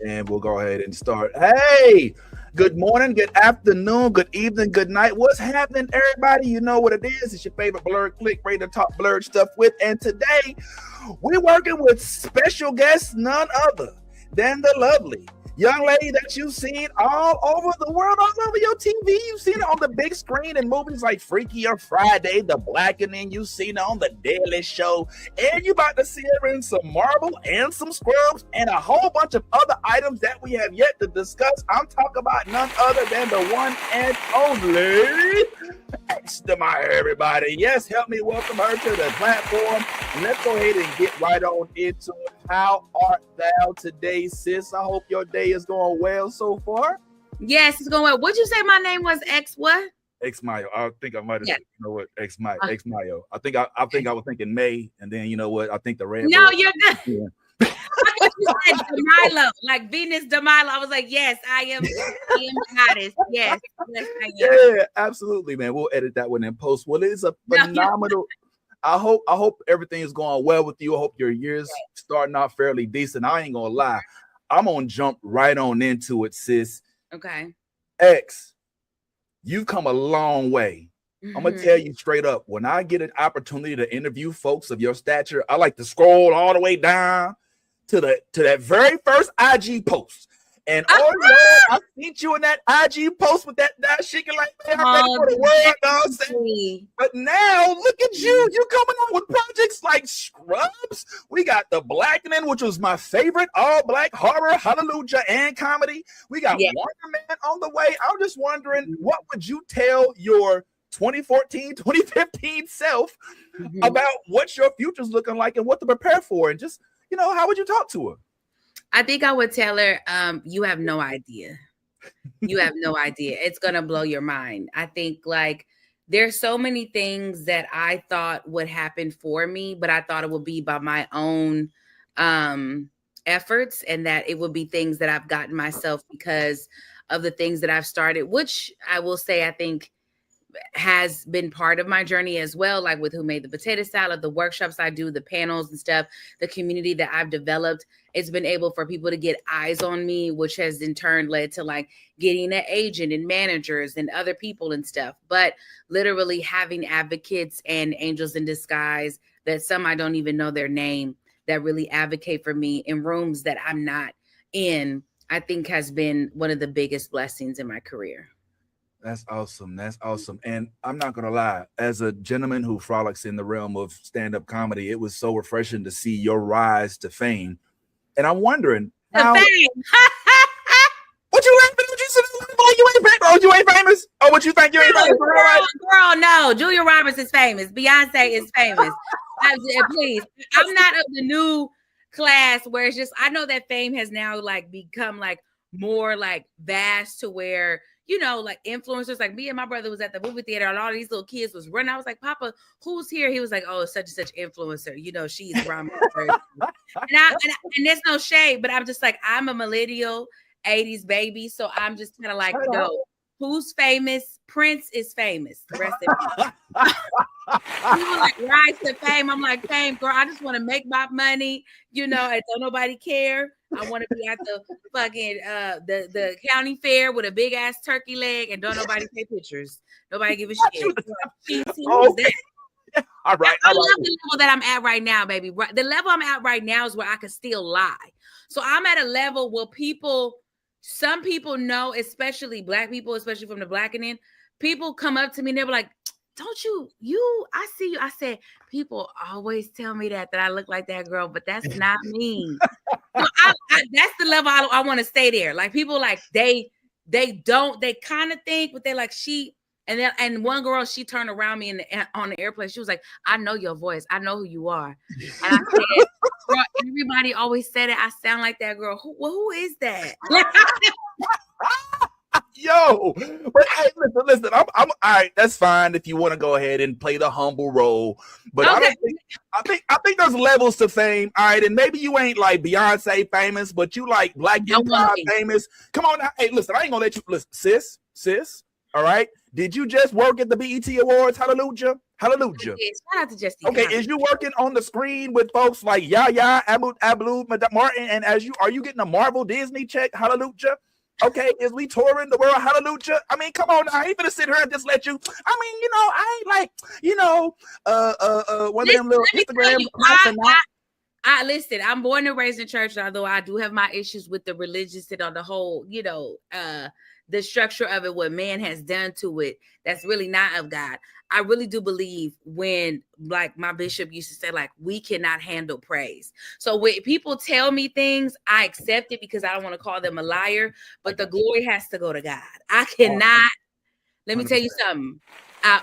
And we'll go ahead and start. Hey, good morning, good afternoon, good evening, good night. What's happening, everybody? You know what it is. It's your favorite blurred click, ready to talk blurred stuff with. And today, we're working with special guests, none other than the lovely young lady that you've seen all over the world, all over your TV. You've seen it on the big screen in movies like Freaky or Friday, The Blackening. You've seen it on The Daily Show. And you're about to see her in some Marvel and some Scrubs and a whole bunch of other items that we have yet to discuss. I'm talking about none other than the one and only Mayo, everybody. Yes, help me welcome her to the platform. Let's go ahead and get right on into it. How art thou today, sis? I hope your day is going well so far. Yes, it's going well. What'd you say my name was? X what? X Mayo. I think I might have said, you know what, X Mayo. I think I was thinking May, and then you know what? I think the red. No, you're good. Yeah. I thought you said DeMilo, like Venus DeMilo. I was like, yes, I am goddess. Yes, I am. Yeah, absolutely, man. We'll edit that one in post. Well, it is a phenomenal. I hope everything is going well with you. I hope your year's starting out fairly decent. I ain't gonna lie. I'm gonna jump right on into it, sis. Okay. X, you've come a long way. I'm gonna tell you straight up. When I get an opportunity to interview folks of your stature, I like to scroll all the way down to that very first IG post. And oh Lord, I seen you in that IG post with that shaking like man, I'm ready for the world, dog. But now look at you. You coming on with projects like Scrubs. We got The Blackening, which was my favorite all-black horror, hallelujah, and comedy. We got Wonderman on the way. I'm just wondering, what would you tell your 2014, 2015 self about what your future's looking like and what to prepare for? And just, you know, how would you talk to her? I think I would tell her, you have no idea. You have no idea. It's going to blow your mind. I think like there's so many things that I thought would happen for me, but I thought it would be by my own efforts, and that it would be things that I've gotten myself because of the things that I've started, which I will say, I think has been part of my journey as well, like with Who Made the Potato Salad, the workshops I do, the panels and stuff, the community that I've developed. It's been able for people to get eyes on me, which has in turn led to like getting an agent and managers and other people and stuff. But literally having advocates and angels in disguise, that some I don't even know their name, that really advocate for me in rooms that I'm not in, I think has been one of the biggest blessings in my career. That's awesome. That's awesome. And I'm not going to lie, as a gentleman who frolics in the realm of stand-up comedy, it was so refreshing to see your rise to fame. And I'm wondering how... What you laughing? What you said? Oh, you ain't famous? Oh, you ain't famous? Oh, what you think you ain't famous? Girl, no. Julia Roberts is famous. Beyonce is famous. Please. I'm not of the new class where it's just, I know that fame has now like become like more like vast to where, you know, like influencers, like me and my brother was at the movie theater and all these little kids was running. I was like, Papa, who's here? He was like, oh, such and such influencer. You know, she's around. and there's no shade, but I'm just like, I'm a millennial 80s baby. So I'm just kind of like, no, who's famous? Prince is famous. The rest of it. People like rise to fame. I'm like, fame, girl, I just want to make my money, you know, and don't nobody care. I want to be at the fucking the county fair with a big ass turkey leg and don't nobody take pictures. Nobody give a shit. All right. I love the level that I'm at right now, baby. The level I'm at right now is where I can still lie. So I'm at a level where some people know, especially Black people, especially from the Blackening, people come up to me and they're like, don't I see you. I said, people always tell me that I look like that girl, but that's not me. So that's the level I want to stay there. Like people like they kind of think, but they're like and one girl, she turned around me on the airplane. She was like, I know your voice. I know who you are. And I said, girl, everybody always said it. I sound like that girl. Who is that? Yo, but hey, listen, I'm all right. That's fine if you want to go ahead and play the humble role, but okay. I think there's levels to fame. All right, and maybe you ain't like Beyonce famous, but you like Black Empire famous. Come on now. Hey, listen, I ain't gonna let you listen, sis. All right, did you just work at the BET Awards? Hallelujah. Hallelujah. Shout out to Justin. Okay, is you working on the screen with folks like Yaya, Ablu, Martin, and are you getting a Marvel Disney check? Hallelujah. Okay, is we touring the world? Hallelujah. I mean, come on now. I ain't gonna sit here and just let you. I mean, I ain't like, one of them little Instagram. Listen, I'm born and raised in church, although I do have my issues with the religious and on the whole, the structure of it, what man has done to it, that's really not of God. I really do believe when, like my bishop used to say, like, we cannot handle praise. So when people tell me things, I accept it because I don't want to call them a liar, but the glory has to go to God. I cannot. Let me tell you something. I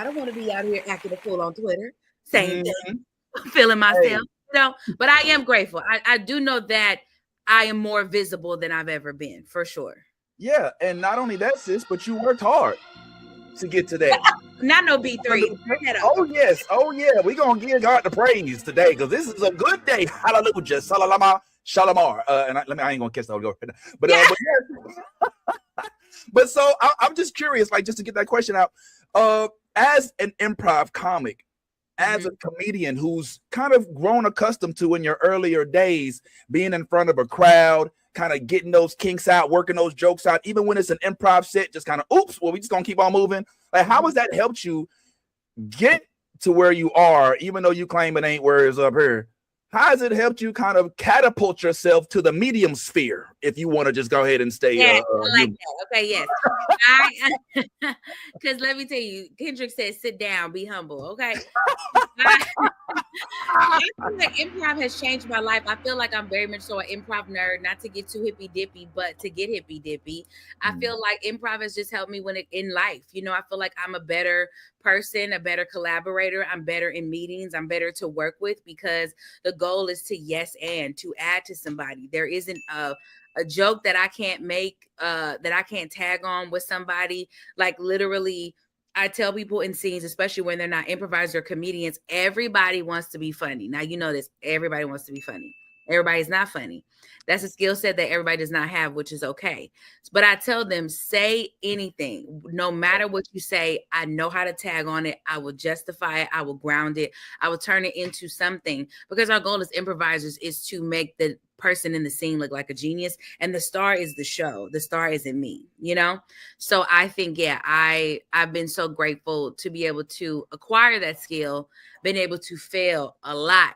don't want to be out here acting a fool on Twitter. Same thing. Feeling myself, but I am grateful. I do know that I am more visible than I've ever been, for sure. Yeah, and not only that, sis, but you worked hard to get to that. Not no B3. Oh yes, we're gonna give God the praise today because this is a good day. Hallelujah, Salalama, Shalamar. I ain't gonna catch the Holy Ghost, but yes. But so I'm just curious, like, just to get that question out. As an improv comic, as a comedian who's kind of grown accustomed to in your earlier days being in front of a crowd, kind of getting those kinks out, working those jokes out, even when it's an improv set, just kind of, we just gonna keep on moving. Like, how has that helped you get to where you are, even though you claim it ain't where it's up here? How has it helped you kind of catapult yourself to the medium sphere, if you want to just go ahead and stay? Yeah, I like that. Okay, yes. Because let me tell you, Kendrick says, sit down, be humble, okay? I feel like improv has changed my life. I feel like I'm very much so an improv nerd, not to get too hippy-dippy, but to get hippy-dippy. I feel like improv has just helped me in life. I feel like I'm a better person, a better collaborator. I'm better in meetings. I'm better to work with because the goal is to to add to somebody. There isn't a joke that I can't make, that I can't tag on with somebody. Like, literally, I tell people in scenes, especially when they're not improvisers or comedians, everybody wants to be funny. Now, you know this, everybody wants to be funny. Everybody's not funny. That's a skill set that everybody does not have, which is okay. But I tell them, say anything. No matter what you say, I know how to tag on it. I will justify it. I will ground it. I will turn it into something, because our goal as improvisers is to make the person in the scene look like a genius. And the star is the show. The star isn't me, So I think, I've been so grateful to be able to acquire that skill, been able to fail a lot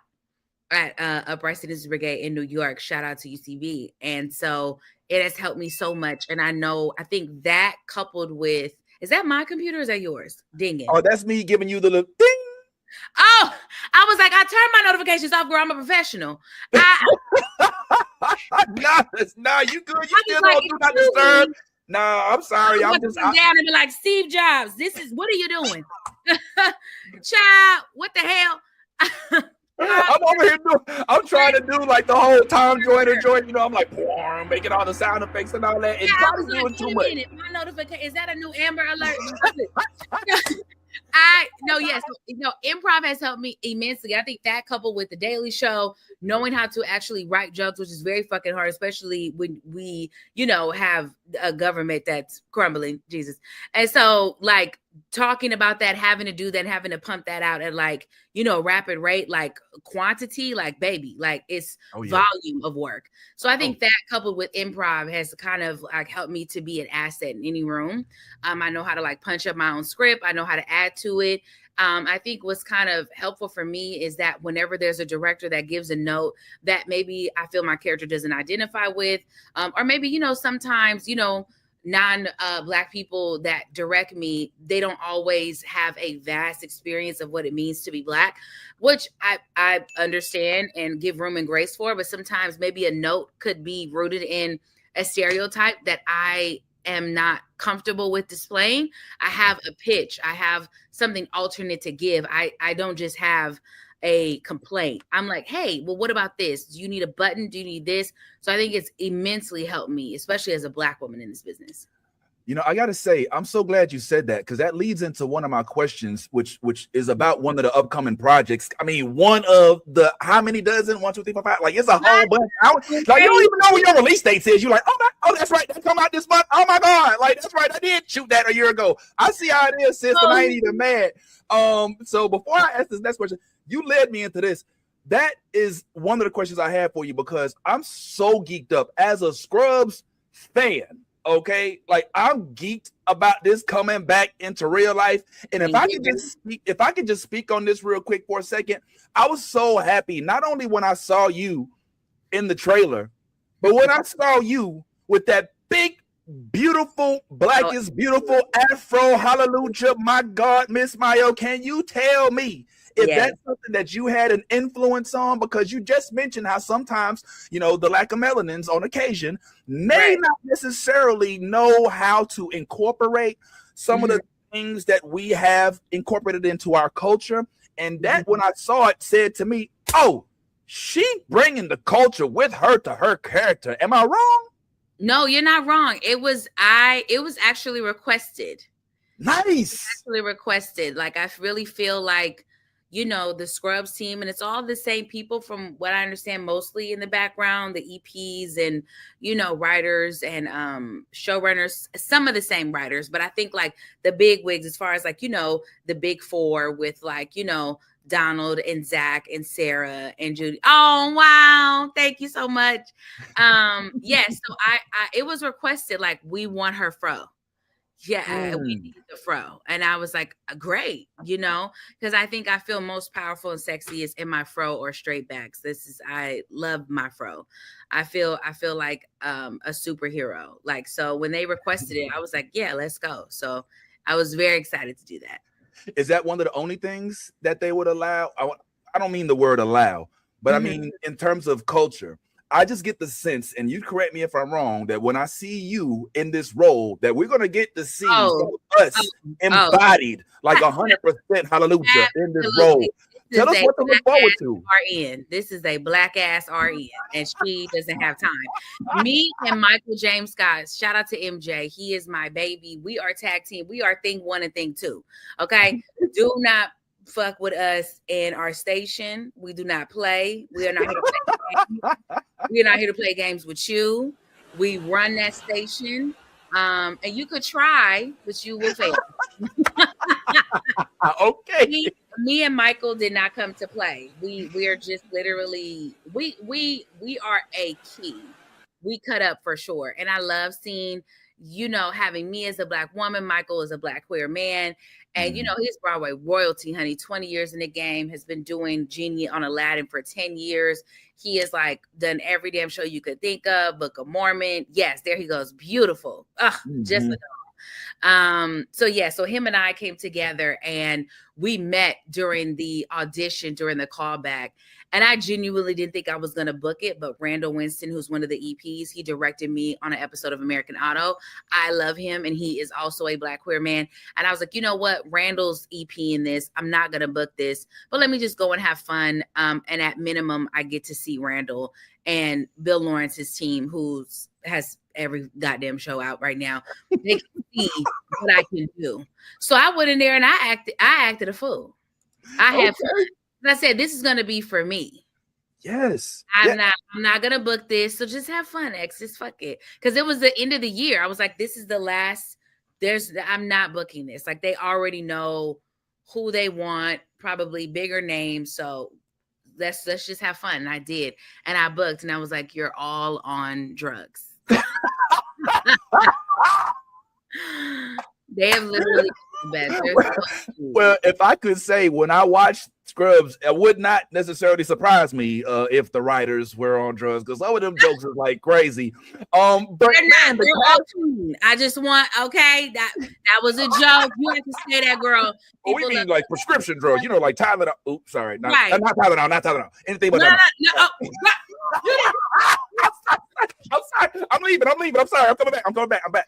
at Upright Citizens Brigade in New York. Shout out to UCB. And so it has helped me so much. And I think that coupled with, is that my computer or is that yours dinging? Oh, that's me giving you the little ding. Oh, I was like, I turned my notifications off, girl. I'm a professional. Nah, you good. You still don't do not disturb. Nah, I'm sorry. I'm just down and be like, Steve Jobs, what are you doing? Child, what the hell? I'm over here I'm trying to do like the whole Tom Joyner joint, I'm like, making all the sound effects and all that. It's probably doing too much. My notification, is that a new Amber Alert? Improv has helped me immensely. I think that coupled with the Daily Show, knowing how to actually write jokes, which is very fucking hard, especially when we, have a government that's crumbling, Jesus. And so, like, talking about that, having to do that, having to pump that out at, like, rapid rate, like quantity, like, baby, like, it's volume of work. So I think that coupled with improv has kind of like helped me to be an asset in any room. I know how to like punch up my own script. I know how to add to it. I think what's kind of helpful for me is that whenever there's a director that gives a note that maybe I feel my character doesn't identify with, or maybe, sometimes, non-Black people that direct me, they don't always have a vast experience of what it means to be Black, which I understand and give room and grace for. But sometimes maybe a note could be rooted in a stereotype that I am not comfortable with displaying. I have a pitch. I have something alternate to give. I don't just have a complaint. I'm like, hey, well, what about this? Do you need a button? Do you need this? So I think it's immensely helped me, especially as a Black woman in this business. I got to say, I'm so glad you said that, because that leads into one of my questions, which is about one of the upcoming projects. I mean, one of the, how many dozen? 1, 2, 3, 4, 5. Like, it's a whole bunch. Like, you don't even know what your release date is. You're like, Oh, that's right. That come out this month. Oh my God. Like, that's right. I did shoot that a year ago. I see how it is, sis, and I ain't even mad. So before I ask this next question, you led me into this. That is one of the questions I have for you because I'm so geeked up as a Scrubs fan. Okay, like I'm geeked about this coming back into real life. And if I could just speak on this real quick for a second, I was so happy not only when I saw you in the trailer, but when I saw you with that big, beautiful, black is beautiful afro, hallelujah, my God, Miss Mayo, can you tell me if that's something that you had an influence on? Because you just mentioned how sometimes, you know, the lack of melanins on occasion may not necessarily know how to incorporate some of the things that we have incorporated into our culture. And that when I saw it said to me, oh, she bringing the culture with her to her character. Am I wrong? No, you're not wrong. It was actually requested. Nice. Actually requested. Like, I really feel like, you know, the Scrubs team, and it's all the same people from what I understand, mostly in the background, the EPs and, you know, writers and showrunners, some of the same writers. But I think like the big wigs, as far as like, you know, the big four with like, you know, Donald and Zach and Sarah and Judy. Oh, wow. Thank you so much. Yes. So I it was requested, like, we want her fro. Yeah, we need the fro. And I was like, great, you know, because I think I feel most powerful and sexiest in my fro or straight backs. I love my fro. I feel like a superhero. Like, so when they requested it, I was like, yeah, let's go. So I was very excited to do that. Is that one of the only things that they would allow? I don't mean the word allow, but I mean in terms of culture. I just get the sense, and you correct me if I'm wrong, that when I see you in this role, that we're going to get to see us embodied like 100%, hallelujah, in this role. Tell us what to look forward to. RN. This is a black ass RN, and she doesn't have time. Me and Michael James Scott, shout out to MJ. He is my baby. We are tag team. We are thing one and thing two. Okay. Do not fuck with us in our station. We do not play. We are not here to play games. We are not here to play games with you. We run that station. And you could try, but you will fail. Okay. Me and Michael did not come to play. We are just literally we are a key. We cut up for sure. And I love seeing, you know, having me as a black woman, Michael is a black queer man. And, you know, he's Broadway royalty, honey, 20 years in the game, has been doing Genie on Aladdin for 10 years. He has like done every damn show you could think of, Book of Mormon. Yes, there he goes. Beautiful. Just a dog. So him and I came together and we met during the audition, during the callback. And I genuinely didn't think I was going to book it, but Randall Winston, who's one of the EPs, he directed me on an episode of American Auto. I love him, and he is also a black queer man. And I was like, you know what? Randall's EP in this. I'm not going to book this, but let me just go and have fun. And at minimum, I get to see Randall and Bill Lawrence's team, who has every goddamn show out right now. They can see what I can do. So I went in there and I acted a fool. I had fun. I said, this is going to be for me. Yes. I'm not going to book this. So just have fun, X. Just fuck it. Because it was the end of the year. I was like, this is the last. I'm not booking this. Like, they already know who they want, probably bigger names. So let's just have fun. And I did. And I booked. And I was like, you're all on drugs. They have literally well, if I could say, when I watched Scrubs, it would not necessarily surprise me if the writers were on drugs, because some of them jokes is like crazy. But man, I just want that was a joke. You have to say that, girl. We mean like prescription drugs, you know, like Tylenol. Oops, sorry, not Tylenol. Anything but Tylenol. I'm sorry. I'm leaving. I'm sorry. I'm coming back. I'm back.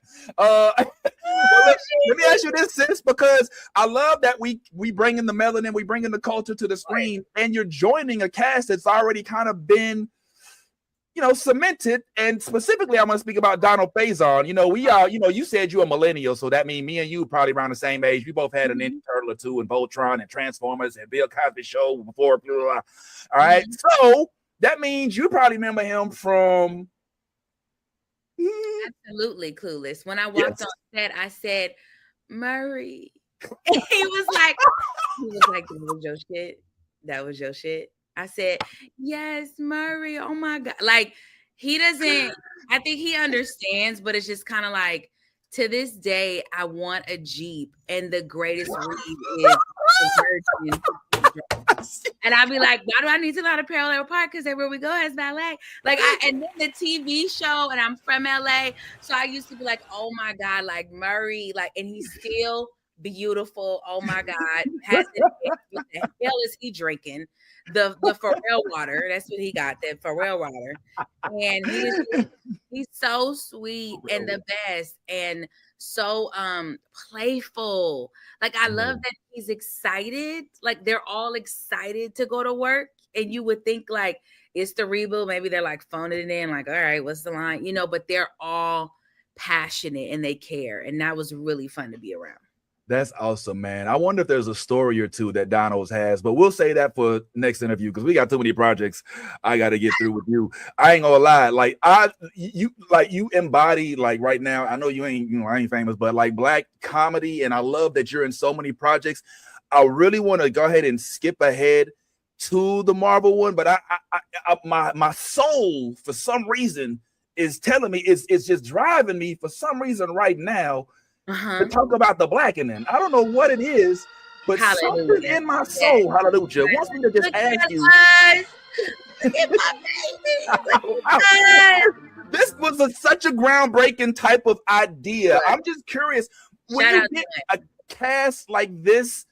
Let me ask you this, sis, because I love that we bring in the melanin, we bring in the culture to the screen, and you're joining a cast that's already kind of been, you know, cemented. And specifically, I'm going to speak about Donald Faison. You know, we are, you know, you said you're a millennial, so that means me and you probably around the same age. We both had an Ninja Turtle or two, and Voltron, and Transformers, and Bill Cosby Show before. Blah, blah, blah. All right, so that means you probably remember him from absolutely clueless. When I walked Yes. on set, I said, Murray. And he was like, that was your shit. That was your shit. I said, yes, Murray. Oh my God. Like, he doesn't, I think he understands, but it's just kind of like, to this day, I want a Jeep, and the greatest read is a virgin. And I'd be like, why do I need to know the parallel park? Because everywhere we go has ballet. Like, and then the TV show, and I'm from LA. So I used to be like, oh my God, like Murray, like, and he's still beautiful. Oh my God. What the hell is he drinking? The Pharrell water. That's what he got, that Pharrell water. And he's so sweet and the best. And so playful. Like, I love that he's excited. Like, they're all excited to go to work, and you would think like it's the reboot, maybe they're like phoning it in, like, all right, what's the line, but they're all passionate and they care, and that was really fun to be around. That's awesome, man. I wonder if there's a story or two that Donald's has, but we'll say that for next interview, because we got too many projects I got to get through with you. I ain't gonna lie, like you embody, like, right now. I know you ain't, I ain't famous, but like Black comedy, and I love that you're in so many projects. I really want to go ahead and skip ahead to the Marvel one, but my soul for some reason is telling me, it's just driving me for some reason right now. To talk about the Blackening. I don't know what it is, but something in my soul, hallelujah, wants me to just ask you. This was such a groundbreaking type of idea. I'm just curious, when you get a cast like this,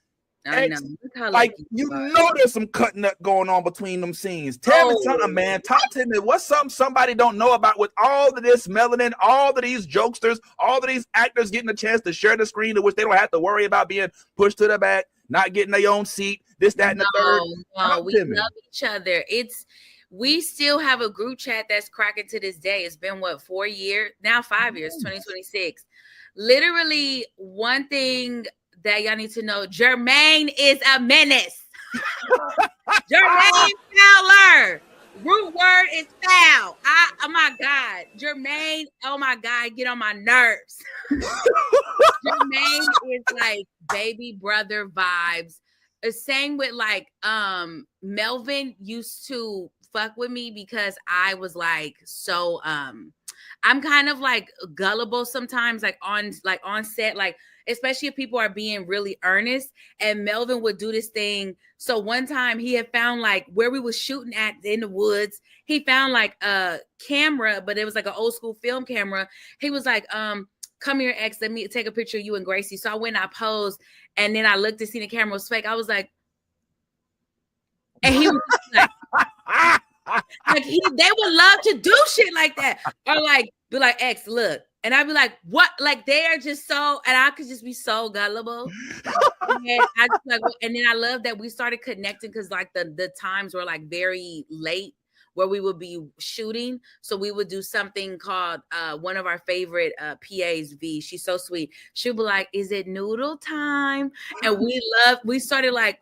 like, there's some cutting up going on between them scenes. Tell me something, man. Talk to me. What's something somebody don't know about with all of this melanin, all of these jokesters, all of these actors getting a chance to share the screen, to which they don't have to worry about being pushed to the back, not getting their own seat, this, that, and the third. No, we love each other. We still have a group chat that's cracking to this day. It's been 4 years now, 5 years, 2026. Literally, one thing that y'all need to know, Jermaine is a menace. Jermaine Fowler. Root word is foul. Oh my God. Jermaine, oh my God, get on my nerves. Jermaine is like baby brother vibes. Same with like Melvin used to fuck with me because I was like so I'm kind of like gullible sometimes, like on set, like especially if people are being really earnest. And Melvin would do this thing. So one time he had found like where we were shooting at in the woods, he found like a camera, but it was like an old school film camera. He was like, come here, X, let me take a picture of you and Gracie. So I went and I posed, and then I looked to see the camera was fake. I was like, and he was like, they would love to do shit like that, or like be like, X, look, and I'd be like, what? Like, they are just so, and I could just be so gullible. And then I love that we started connecting because like the times were like very late where we would be shooting. So we would do something called one of our favorite PAs, V. She's so sweet. She'll be like, is it noodle time? And we started like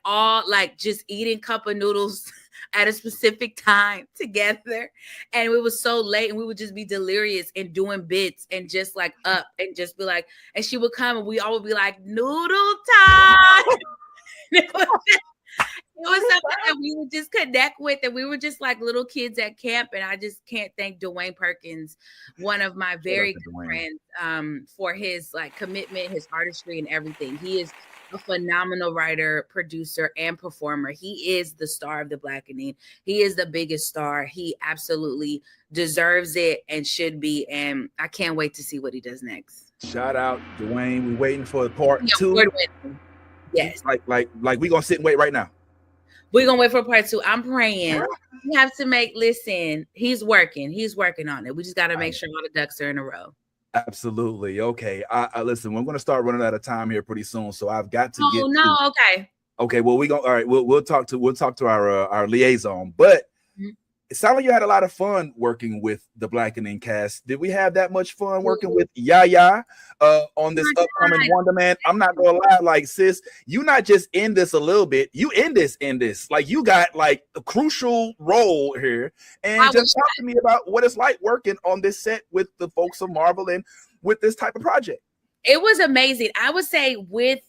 all like just eating cup of noodles at a specific time together. And it was so late, and we would just be delirious and doing bits and just like up and just be like, and she would come and we all would be like, noodle time. It was something that we would just connect with, and we were just like little kids at camp. And I just can't thank Dwayne Perkins, one of my very good friends, for his like commitment, his artistry, and everything. He is a phenomenal writer, producer, and performer. He is the star of the Blackening. He is the biggest star. He absolutely deserves it and should be. And I can't wait to see what he does next. Shout out Dwayne. We're waiting for part 2. Yes. Like we gonna sit and wait right now. We're gonna wait for part 2. I'm praying. We have to listen, he's working on it. We just gotta make sure all the ducks are in a row. Absolutely. Okay. I listen, we're going to start running out of time here pretty soon, so I've got to Okay. Okay. Well, all right. We'll talk to our liaison, but it sounded like you had a lot of fun working with the Blackening cast. Did we have that much fun working with Yaya on this upcoming Wonderman? I'm not gonna lie, like sis, you not just in this a little bit, you in this. Like you got like a crucial role here. And just talk to me about what it's like working on this set with the folks of Marvel and with this type of project. It was amazing. I would say with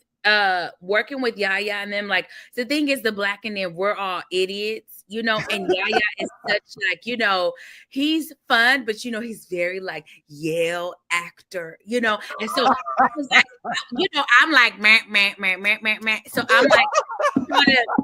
working with Yaya and them, like the thing is the Blackening, we're all idiots. You know, and Yaya is such like, you know, he's fun, but you know, he's very like Yale actor, you know, and so I was like, you know, I'm like, man. So I'm like,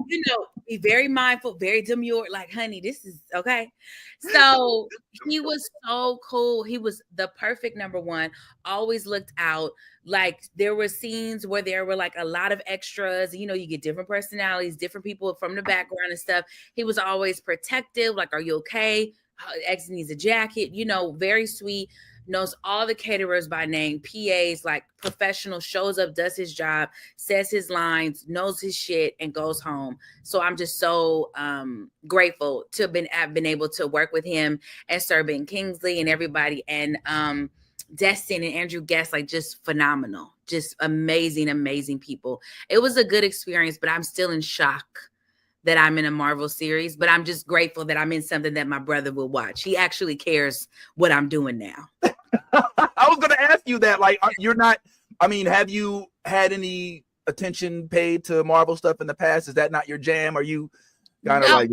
you know, be very mindful, very demure, like, honey, this is okay. So he was so cool. He was the perfect number one, always looked out. Like there were scenes where there were like a lot of extras, you know, you get different personalities, different people from the background and stuff. He was always protective, like, are you okay? X needs a jacket, you know, very sweet, knows all the caterers by name, PAs, like professional, shows up, does his job, says his lines, knows his shit, and goes home. So I'm just so grateful to have been able to work with him and Sir Ben Kingsley and everybody. And Destin and Andrew Guest, like just phenomenal, just amazing people. It was a good experience, but I'm still in shock that I'm in a Marvel series, but I'm just grateful that I'm in something that my brother will watch. He actually cares what I'm doing now. I was going to ask you that, like, you're not, I mean, have you had any attention paid to Marvel stuff in the past? Is that not your jam? Are you kind of like,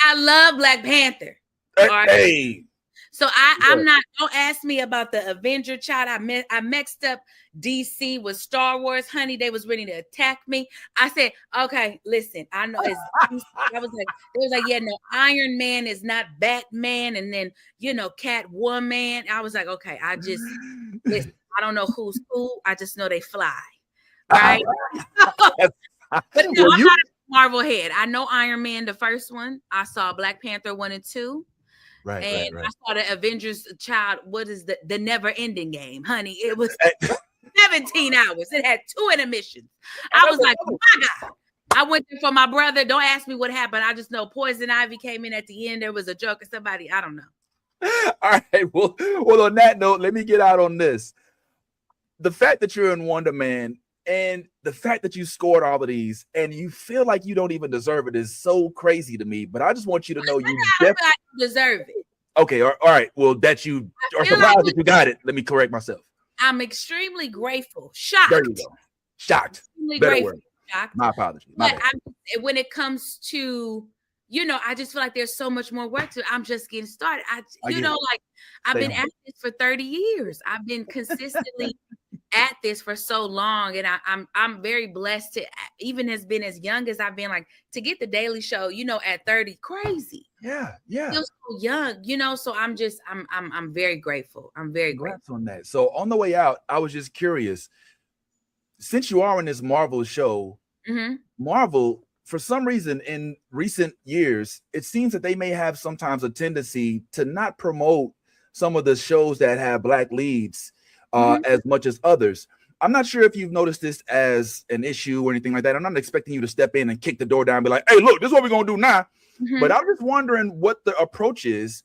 I love Black Panther. Hey. So I'm not, don't ask me about the Avenger child. I mixed up DC with Star Wars, honey. They was ready to attack me. I said, okay, listen, I know it's I was like, they was like, yeah, no, Iron Man is not Batman, and then you know, Catwoman. I was like, okay, I just listen, I don't know who's who, I just know they fly. Right. But no, I'm not a Marvel head. I know Iron Man, the first one. I saw Black Panther 1 and 2. Right. I saw the Avengers child. What is the never ending game, honey? It was 17 hours. It had 2 intermissions. I was like, my God. I went there for my brother. Don't ask me what happened. I just know Poison Ivy came in at the end. There was a joke or somebody. I don't know. All right. Well, on that note, let me get out on this. The fact that you're in Wonderman and the fact that you scored all of these and you feel like you don't even deserve it is so crazy to me. But I just want you to know you definitely deserve it. Okay, all right. Well, that you are surprised that you got it. Let me correct myself. I'm extremely grateful. Shocked. There you go. Shocked. Better word. Shocked. My apologies. But when it comes to, you know, I just feel like there's so much more work to. I'm just getting started. I've been at this for 30 years. I've been consistently at this for so long, and I'm very blessed to even has been as young as I've been, like to get the Daily Show, you know, at 30, crazy. Yeah. Still so young, you know. So I'm very grateful. I'm very grateful on that. So on the way out, I was just curious, since you are in this Marvel show, Marvel, for some reason in recent years, it seems that they may have sometimes a tendency to not promote some of the shows that have Black leads as much as others. I'm not sure if you've noticed this as an issue or anything like that. I'm not expecting you to step in and kick the door down and be like, hey, look, this is what we're going to do now. But I'm just wondering what the approach is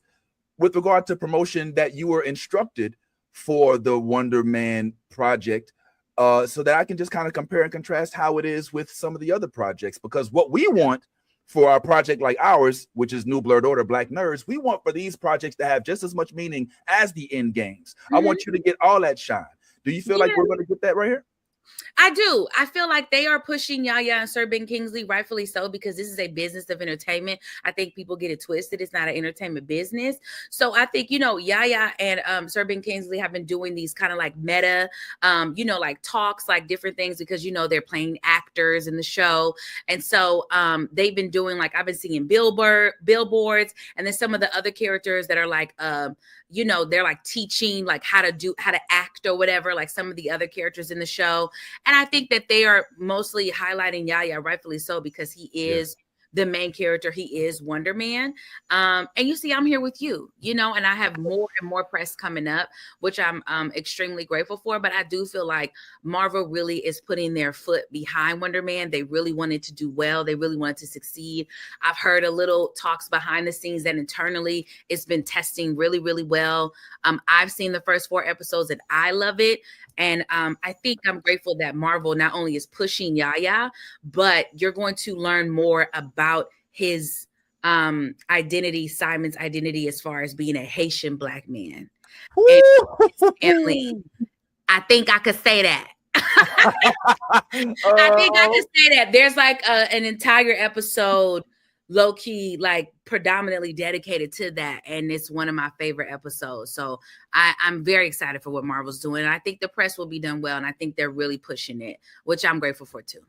with regard to promotion that you were instructed for the Wonderman project, so that I can just kind of compare and contrast how it is with some of the other projects. Because what we want for our project like ours, which is New Blurred Order Black Nerds, we want for these projects to have just as much meaning as the end games. I want you to get all that shine. Do you feel like we're going to get that right here? I do. I feel like they are pushing Yaya and Sir Ben Kingsley, rightfully so, because this is a business of entertainment. I think people get it twisted. It's not an entertainment business. So I think, you know, Yaya and Sir Ben Kingsley have been doing these kind of like meta, you know, like talks, like different things, because, you know, they're playing actors in the show. And so they've been doing, like, I've been seeing billboards, and then some of the other characters that are like, you know, they're like teaching like how to act or whatever, like some of the other characters in the show. And I think that they are mostly highlighting Yaya, rightfully so, because he is the main character. He is Wonder Man. And you see, I'm here with you, you know, and I have more and more press coming up, which I'm extremely grateful for. But I do feel like Marvel really is putting their foot behind Wonder Man. They really wanted to do well. They really wanted to succeed. I've heard a little talks behind the scenes that internally it's been testing really, really well. I've seen the first 4 episodes and I love it. And I think I'm grateful that Marvel not only is pushing Yaya, but you're going to learn more about his identity, Simon's identity, as far as being a Haitian Black man. Family. I think I could say that. I think I could say that. There's like an entire episode, low key, like predominantly dedicated to that, and it's one of my favorite episodes. So I'm very excited for what Marvel's doing. And I think the press will be done well, and I think they're really pushing it, which I'm grateful for too.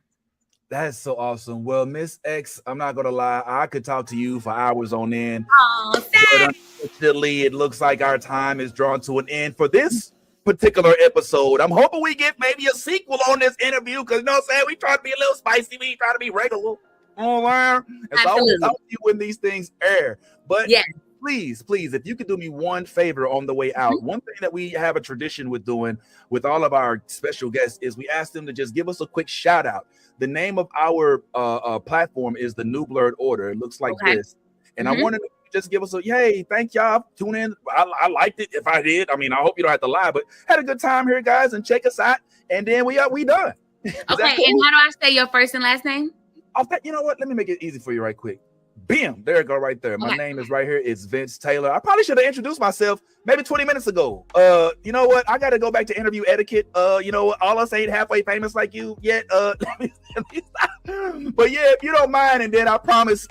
That's so awesome. Well, Miss X, I'm not gonna lie, I could talk to you for hours on end. Oh, but unfortunately, it looks like our time is drawn to an end for this particular episode. I'm hoping we get maybe a sequel on this interview, because you know what I'm saying, we try to be a little spicy, we try to be regular. And so I will talk to you when these things air. But yeah, please, if you could do me one favor on the way out. One thing that we have a tradition with doing with all of our special guests is we ask them to just give us a quick shout out. The name of our platform is the New Blurred Order. It looks like this. And I wanted to just give us a, hey, thank y'all. Tune in. I liked it. If I did, I mean, I hope you don't have to lie, but had a good time here, guys, and check us out. And then we done. Okay, cool? And how do I say your first and last name? You know what? Let me make it easy for you right quick. Bam! There it go right there. My name is right here. It's Vince Taylor. I probably should have introduced myself maybe 20 minutes ago. You know what? I got to go back to interview etiquette. You know what? All us ain't halfway famous like you yet. Let me stop. But yeah, if you don't mind, and then I promise,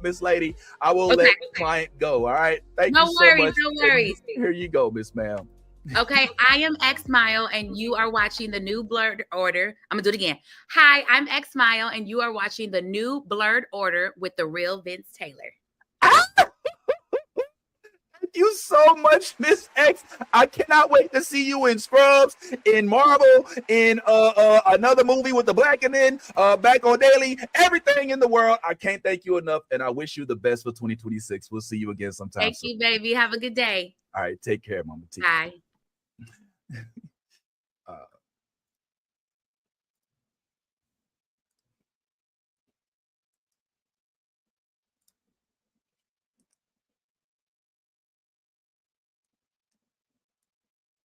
Miss Lady, I will let the client go. All right. Thank you so much. No worries. Here you go, Miss Ma'am. Okay, I am X Mayo, and you are watching the New Blurred Order. I'm gonna do it again. Hi, I'm X Mayo, and you are watching the New Blurred Order with the real Vince Taylor. Thank you so much, Miss X. I cannot wait to see you in Scrubs, in Marvel, in another movie with the Black and then back on Daily, everything in the world. I can't thank you enough, and I wish you the best for 2026. We'll see you again sometime. Thank you, baby. Have a good day. All right, take care, Mama T. Bye.